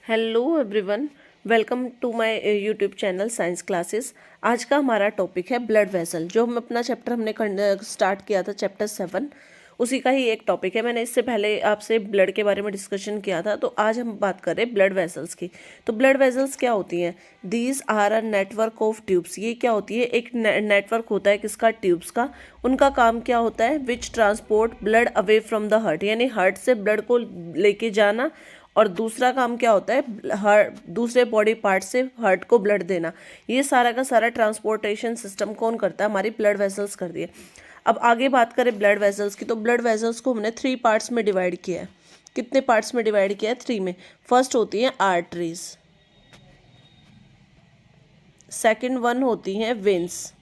Hello everyone, welcome to my YouTube channel science classes. आज का हमारा टॉपिक है ब्लड वेसल। जो हम अपना चैप्टर हमने स्टार्ट किया था, चैप्टर 7, उसी का ही एक टॉपिक है। मैंने इससे पहले आपसे ब्लड के बारे में डिस्कशन किया था, तो आज हम बात कर रहे हैं ब्लड वेसल्स की। तो ब्लड वेसल्स क्या होती हैं? These are a network of tubes. ये क्या होती है? एक नेटवर्क होता है किसका? ट्यूब्स का। उनका काम क्या होता है? विच transport blood away from the heart, यानी हार्ट से ब्लड को लेके जाना। और दूसरा काम क्या होता है? हार्ट दूसरे बॉडी पार्ट से हार्ट को ब्लड देना। ये सारा का सारा ट्रांसपोर्टेशन सिस्टम कौन करता है? हमारी ब्लड वेसल्स कर दिए। अब आगे बात करें ब्लड वेसल्स की, तो ब्लड वेसल्स को हमने 3 पार्ट्स में डिवाइड किया है। कितने पार्ट्स में डिवाइड किया है? 3 में। फर्स्ट होती है आर्टरीज, सेकंड वन होती हैं वेन्स,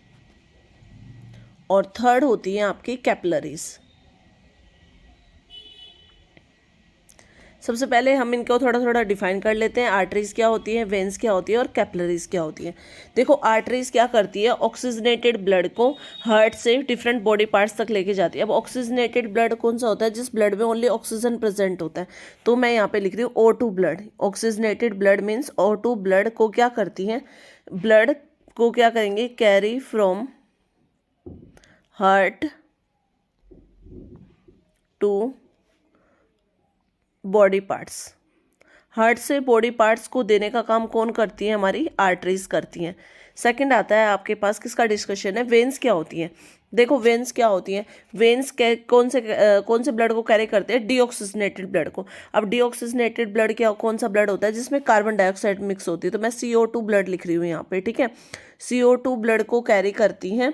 और थर्ड होती है आपकी कैपिलरीज। सबसे पहले हम इनको थोड़ा थोड़ा डिफाइन कर लेते हैं। आर्टरीज क्या होती है, वेन्स क्या होती है, और कैपिलरीज क्या होती है। देखो, आर्टरीज क्या करती है? ऑक्सीजनेटेड ब्लड को हार्ट से डिफरेंट बॉडी पार्ट्स तक लेके जाती है। अब ऑक्सीजनेटेड ब्लड कौन सा होता है? जिस ब्लड में ओनली ऑक्सीजन प्रेजेंट होता है। तो मैं यहाँ पे लिख रही हूँ O2 blood. Oxygenated blood means O2 blood को क्या करती है? ब्लड को क्या करेंगे? Carry from heart to body parts. Heart से बॉडी पार्ट्स को देने का काम कौन करती है? हमारी आर्टरीज करती हैं। सेकंड आता है आपके पास, किसका डिस्कशन है? वेन्स क्या होती हैं। देखो, वेन्स क्या होती हैं? वेन्स कौन से ब्लड को कैरी करते हैं? डीऑक्सीजनेटेड ब्लड को। अब डीऑक्सीजनेटेड ब्लड क्या, कौन सा ब्लड होता है जिसमें कार्बन डाइऑक्साइड मिक्स होती है? तो मैं CO2 ब्लड लिख रही हूँ यहाँ पे, ठीक है। CO2 ब्लड को कैरी करती हैं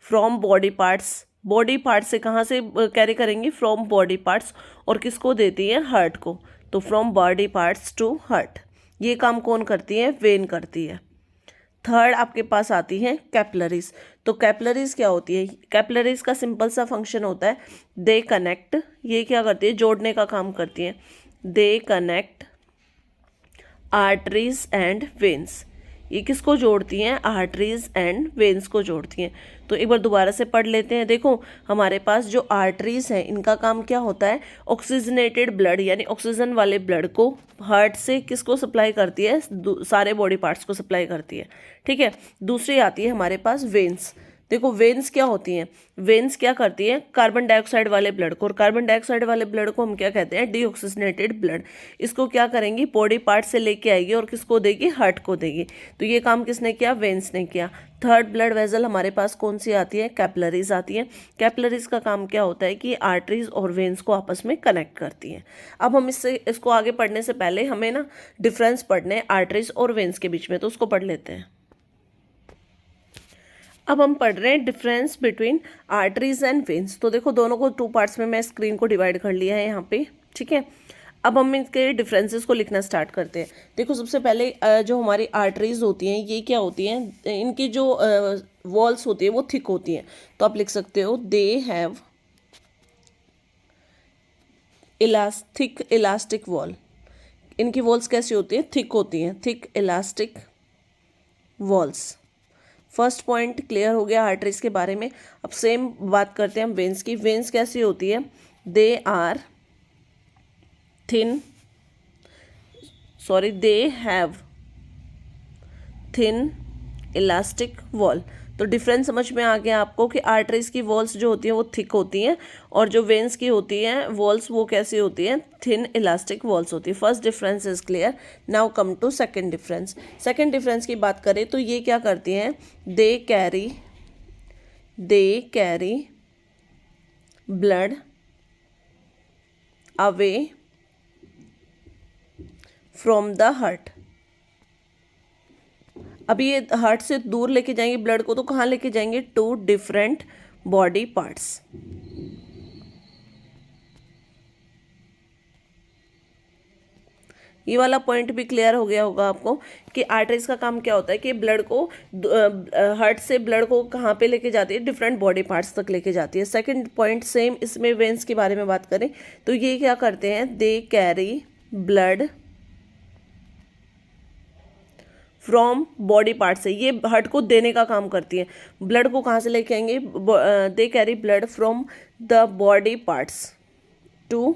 from body parts. Body part से कहाँ से कैरी करेंगे? From body parts. और किसको देती है? हार्ट को। तो from body parts to heart. ये काम कौन करती है? वेन करती है। थर्ड आपके पास आती है कैपिलरीज। तो कैपिलरीज क्या होती है? कैपिलरीज का सिंपल सा फंक्शन होता है, दे कनेक्ट। ये क्या करती है? जोड़ने का काम करती है। They connect arteries and veins. ये किसको जोड़ती हैं? आर्टरीज एंड वेन्स को जोड़ती हैं। तो एक बार दोबारा से पढ़ लेते हैं। देखो, हमारे पास जो आर्टरीज हैं, इनका काम क्या होता है? ऑक्सीजनेटेड ब्लड यानी ऑक्सीजन वाले ब्लड को हार्ट से किसको सप्लाई करती है? सारे बॉडी पार्ट्स को सप्लाई करती है, ठीक है। दूसरी आती है हमारे पास वेन्स। देखो, वेन्स क्या होती हैं? वेन्स क्या करती हैं? कार्बन डाइऑक्साइड वाले ब्लड को, और कार्बन डाइऑक्साइड वाले ब्लड को हम क्या कहते हैं? Deoxygenated blood. इसको क्या करेंगी? बॉडी पार्ट से लेके आएगी और किसको देगी? हार्ट को देगी। तो ये काम किसने किया? वेन्स ने किया। थर्ड ब्लड वेसल हमारे पास कौन सी आती है? कैपिलरीज आती है। कैपिलरीज का काम क्या होता है कि आर्टरीज और वेन्स को आपस में कनेक्ट करती हैं। अब हम इसको आगे पढ़ने से पहले हमें ना डिफरेंस पढ़ने हैं आर्टरीज और वेन्स के बीच में, तो उसको पढ़ लेते हैं। अब हम पढ़ रहे हैं difference between arteries and veins. तो देखो, दोनों को 2 पार्ट्स में मैं स्क्रीन को डिवाइड कर लिया है यहाँ पे, ठीक है। अब हम इनके डिफरेंसेस को लिखना स्टार्ट करते हैं। देखो, सबसे पहले जो हमारी आर्टरीज होती हैं, ये क्या होती हैं? इनकी जो वॉल्स होती है वो थिक होती हैं। तो आप लिख सकते हो, they have thick elastic wall. इनकी वॉल्स कैसी होती हैं? थिक होती हैं, thick elastic walls. First point clear हो गया आर्टरीज के बारे में। अब सेम बात करते हैं हम वेन्स की। वेन्स कैसी होती है? They are thin, sorry, they have thin elastic wall. तो डिफरेंस समझ में आ गया आपको कि आर्टरीज की वॉल्स जो होती हैं वो थिक होती हैं, और जो वेन्स की होती हैं वॉल्स वो कैसी होती हैं? थिन इलास्टिक वॉल्स होती है। First difference is clear. Now come to second difference. Second difference की बात करें तो ये क्या करती हैं? They carry blood away from the heart. अभी ये हार्ट से दूर लेके जाएंगे ब्लड को, तो कहाँ लेके जाएंगे? To different body parts. ये वाला पॉइंट भी क्लियर हो गया होगा आपको कि आर्टरीज का काम क्या होता है कि ब्लड को हार्ट से ब्लड को कहाँ पे लेके जाती है? डिफरेंट बॉडी पार्ट्स तक लेके जाती है। सेकंड पॉइंट सेम, इसमें वेन्स के बारे में बात करें तो ये क्या करते हैं? They carry blood from body part से। ये हार्ट को देने का काम करती है। ब्लड को कहाँ से लेके आएंगे? They carry blood from the body parts to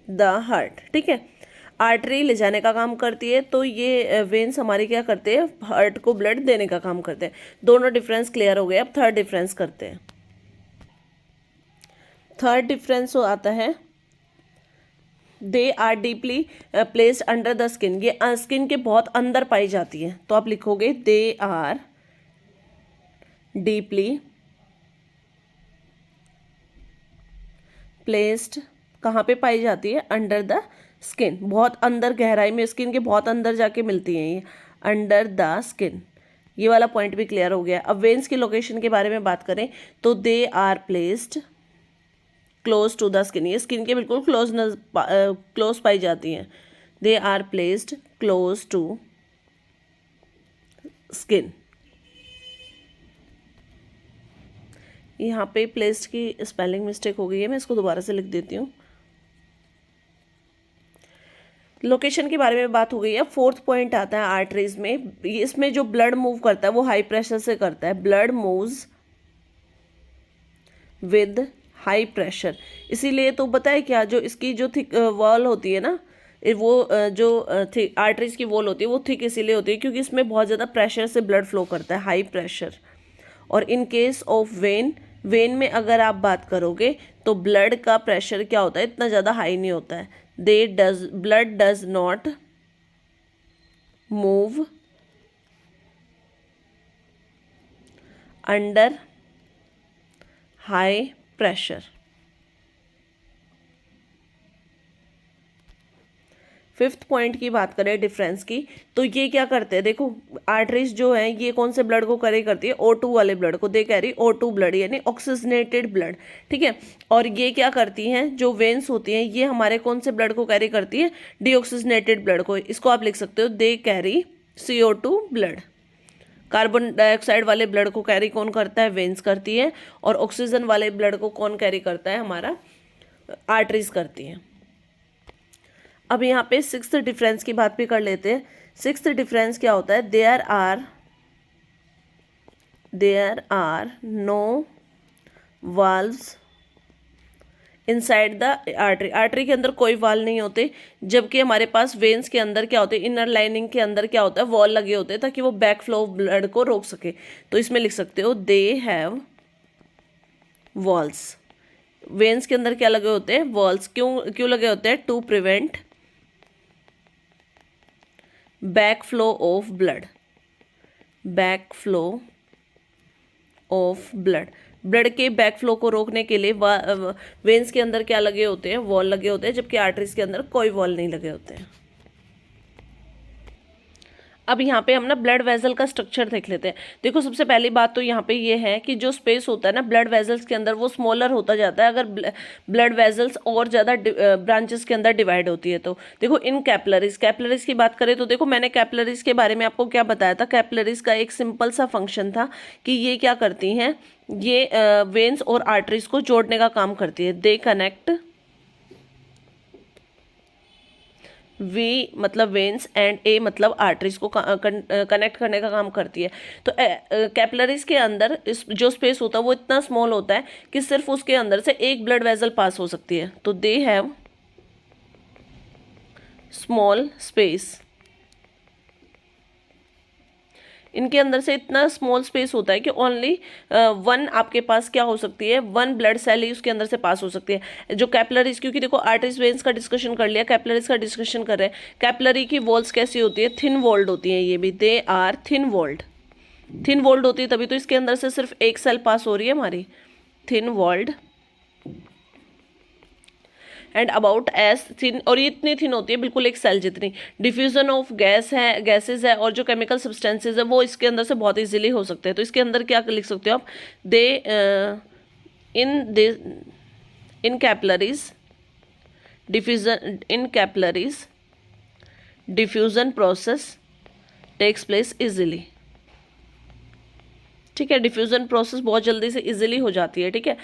the heart. ठीक है, आर्टरी ले जाने का काम करती है, तो ये वेन्स हमारी क्या करते हैं, हार्ट को ब्लड देने का काम करते हैं। दोनों डिफरेंस क्लियर हो गए। अब थर्ड डिफरेंस करते हैं। थर्ड डिफरेंस आता है they are deeply placed under the skin. ये स्किन के बहुत अंदर पाई जाती है, तो आप लिखोगे दे आर डीपली प्लेस्ड। कहाँ पे पाई जाती है, अंडर द स्किन, बहुत अंदर गहराई में, स्किन के बहुत अंदर जाके मिलती हैं ये, अंडर द स्किन। ये वाला पॉइंट भी क्लियर हो गया। अब वेन्स की लोकेशन के बारे में बात करें तो they are placed close to the skin. ये स्किन के बिल्कुल क्लोज पाई जाती हैं। They are placed close to skin. यहाँ पे प्लेस्ड की स्पेलिंग मिस्टेक हो गई है, मैं इसको दोबारा से लिख देती हूँ। लोकेशन के बारे में बात हो गई है। फोर्थ पॉइंट आता है आर्टरीज में। इसमें जो ब्लड मूव करता है वो हाई प्रेशर से करता है। Blood moves with high pressure. इसीलिए तो बताए क्या, जो इसकी जो थिक वॉल होती है ना, वो जो आर्टरीज की वॉल होती है वो थिक इसीलिए होती है क्योंकि इसमें बहुत ज़्यादा प्रेशर से ब्लड फ्लो करता है, हाई प्रेशर। और इन केस ऑफ वेन में अगर आप बात करोगे तो ब्लड का प्रेशर क्या होता है, इतना ज़्यादा हाई नहीं होता है। Blood does not move under high pressure. Fifth point की बात करें डिफरेंस की, तो ये क्या करते हैं, देखो आर्टरीज जो है ये कौन से ब्लड को कैरी करती है, O2 वाले ब्लड को। दे कैरी O2 ब्लड, यानी ऑक्सीजनेटेड ब्लड। ठीक है, और ये क्या करती हैं, जो वेन्स होती हैं ये हमारे कौन से ब्लड को कैरी करती है, डीऑक्सीजनेटेड ब्लड को। इसको आप लिख सकते हो they carry CO2 blood. Carbon dioxide वाले ब्लड को कैरी कौन करता है, वेन्स करती है, और ऑक्सीजन वाले ब्लड को कौन कैरी करता है, हमारा आर्टरीज करती है। अब यहाँ पे सिक्स्थ डिफरेंस की बात भी कर लेते हैं। सिक्स्थ डिफरेंस क्या होता है, there are no valves inside the artery. Artery के अंदर कोई वाल नहीं होते, जबकि हमारे पास वेन्स के अंदर क्या होते हैं, इनर लाइनिंग के अंदर क्या होता है, वॉल लगे होते हैं ताकि वो बैक फ्लो ऑफ ब्लड को रोक सके। तो इसमें लिख सकते हो दे हैव वॉल्स। वेन्स के अंदर क्या लगे होते हैं, वॉल्स। क्यों लगे होते हैं, to prevent back flow of blood. Back flow of blood के बैक फ्लो को रोकने के लिए वेन्स के अंदर क्या लगे होते हैं, वॉल लगे होते हैं, जबकि आर्टरीज के अंदर कोई वॉल नहीं लगे होते हैं। अब यहाँ पे हम ना ब्लड वेजल का स्ट्रक्चर देख लेते हैं। देखो सबसे पहली बात तो यहाँ पे ये है कि जो स्पेस होता है ना ब्लड वेजल्स के अंदर वो स्मॉलर होता जाता है अगर ब्लड वेजल्स और ज़्यादा ब्रांचेस के अंदर डिवाइड होती है। तो देखो इन कैपलरीज की बात करें तो देखो मैंने कैपलरीज के बारे में आपको क्या बताया था। कैपलरीज का एक सिंपल सा फंक्शन था कि ये क्या करती हैं, ये वेन्स और आर्टरीज को जोड़ने का काम करती है। दे कनेक्ट, वी मतलब वेन्स एंड ए मतलब आर्टरीज को कनेक्ट करने का काम करती है। तो कैपलरीज के अंदर इस जो स्पेस होता है वो इतना स्मॉल होता है कि सिर्फ उसके अंदर से एक ब्लड वेजल पास हो सकती है। तो दे हैव स्मॉल स्पेस। इनके अंदर से इतना स्मॉल स्पेस होता है कि ओनली वन आपके पास क्या हो सकती है, वन ब्लड सेल ही उसके अंदर से पास हो सकती है। जो कैपलरीज, क्योंकि देखो आर्टरीज वेन्स का डिस्कशन कर लिया, कैपलरीज का डिस्कशन कर रहे हैं। कैपलरी की वॉल्स कैसी होती है, थिन वॉल्ड होती हैं। ये भी they are thin walled. Thin walled होती है तभी तो इसके अंदर से सिर्फ एक सेल पास हो रही है हमारी, thin walled and about as thin. और ये इतनी थिन होती है बिल्कुल एक सेल जितनी। डिफ्यूजन ऑफ गैसेज है और जो केमिकल सब्सटेंसेज है वो इसके अंदर से बहुत इजीली हो सकते हैं। तो इसके अंदर क्या लिख सकते हो आप, इन capillaries diffusion process takes place easily. ठीक है। डिफ्यूज़न प्रोसेस बहुत जल्दी से इजीली हो जाती है, ठीक है।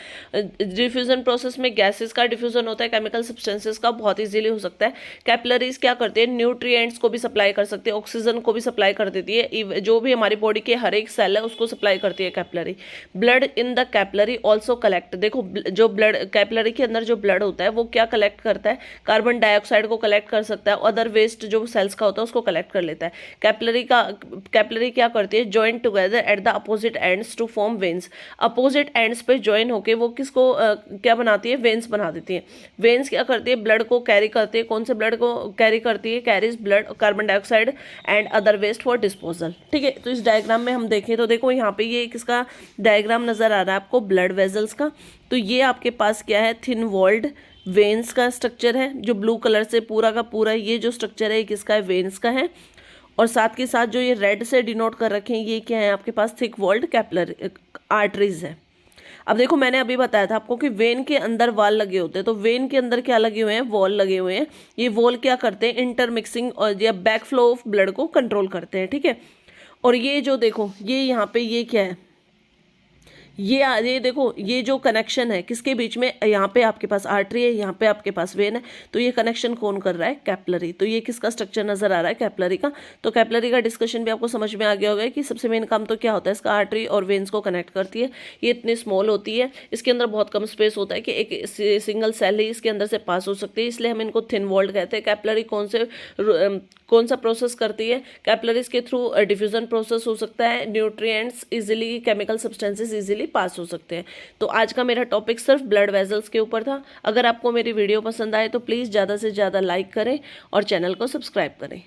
डिफ्यूज़न प्रोसेस में गैसेस का डिफ्यूज़न होता है, केमिकल सब्सटेंसेस का बहुत इजीली हो सकता है। कैपिलरीज क्या करते हैं, न्यूट्रिएंट्स को भी सप्लाई कर सकते हैं, ऑक्सीजन को भी सप्लाई कर देती है, जो भी हमारी बॉडी के हर एक सेल है उसको सप्लाई करती है capillary. Blood in the capillary also collect, देखो जो ब्लड कैपिलरी के अंदर जो ब्लड होता है वो क्या कलेक्ट करता है, कार्बन डाइऑक्साइड को कलेक्ट कर सकता है, अदर वेस्ट जो सेल्स का होता है उसको कलेक्ट कर लेता है। कैपिलरी क्या करती है, join together at the opposite ends to form veins, opposite ends पे ज्वाइन होके वो किसको क्या बनाती है, वेन्स बना देती है। वेन्स क्या करती है, ब्लड को कैरी करती है, कौन से ब्लड को कैरी करती है, carries blood carbon dioxide and other waste for disposal, ठीक है। तो इस डायग्राम में हम देखें तो देखो यहाँ पे ये किसका डायग्राम नजर आ रहा है आपको, ब्लड वेजल्स का। तो ये आपके पास क्या है, थिन वॉल्ड वेन्स का स्ट्रक्चर है, जो ब्लू कलर से पूरा का पूरा ये जो स्ट्रक्चर है ये किसका है, वेन्स का है। और साथ के साथ जो ये रेड से डिनोट कर रखे हैं ये क्या है, आपके पास थिक वॉल्ड कैपिलरी आर्टरीज है। अब देखो मैंने अभी बताया था आपको कि वेन के अंदर वाल लगे होते हैं, तो वेन के अंदर क्या लगे हुए हैं, वॉल लगे हुए हैं। ये वॉल क्या करते हैं, इंटरमिक्सिंग और या बैक फ्लो ऑफ ब्लड को कंट्रोल करते हैं, ठीक है। और ये जो देखो ये यहाँ पे ये क्या है, ये देखो ये जो कनेक्शन है किसके बीच में, यहाँ पे आपके पास आर्टरी है, यहाँ पे आपके पास वेन है, तो ये कनेक्शन कौन कर रहा है, कैपिलरी। तो ये किसका स्ट्रक्चर नजर आ रहा है, कैपिलरी का। तो कैपिलरी का डिस्कशन भी आपको समझ में आ गया होगा कि सबसे मेन काम तो क्या होता है इसका, आर्टरी और वेन्स को कनेक्ट करती है। ये इतनी स्मॉल होती है, इसके अंदर बहुत कम स्पेस होता है कि एक सिंगल सेल ही इसके अंदर से पास हो सकती है, इसलिए हम इनको थिन वॉल्ड कहते हैं। कैपिलरी कौन सा प्रोसेस करती है, कैपिलरीज के थ्रू डिफ्यूजन प्रोसेस हो सकता है, nutrients easily, chemical substances easily pass हो सकते हैं। तो आज का मेरा टॉपिक सिर्फ ब्लड वेजल्स के ऊपर था। अगर आपको मेरी वीडियो पसंद आए तो प्लीज़ ज़्यादा से ज़्यादा लाइक करें और चैनल को सब्सक्राइब करें।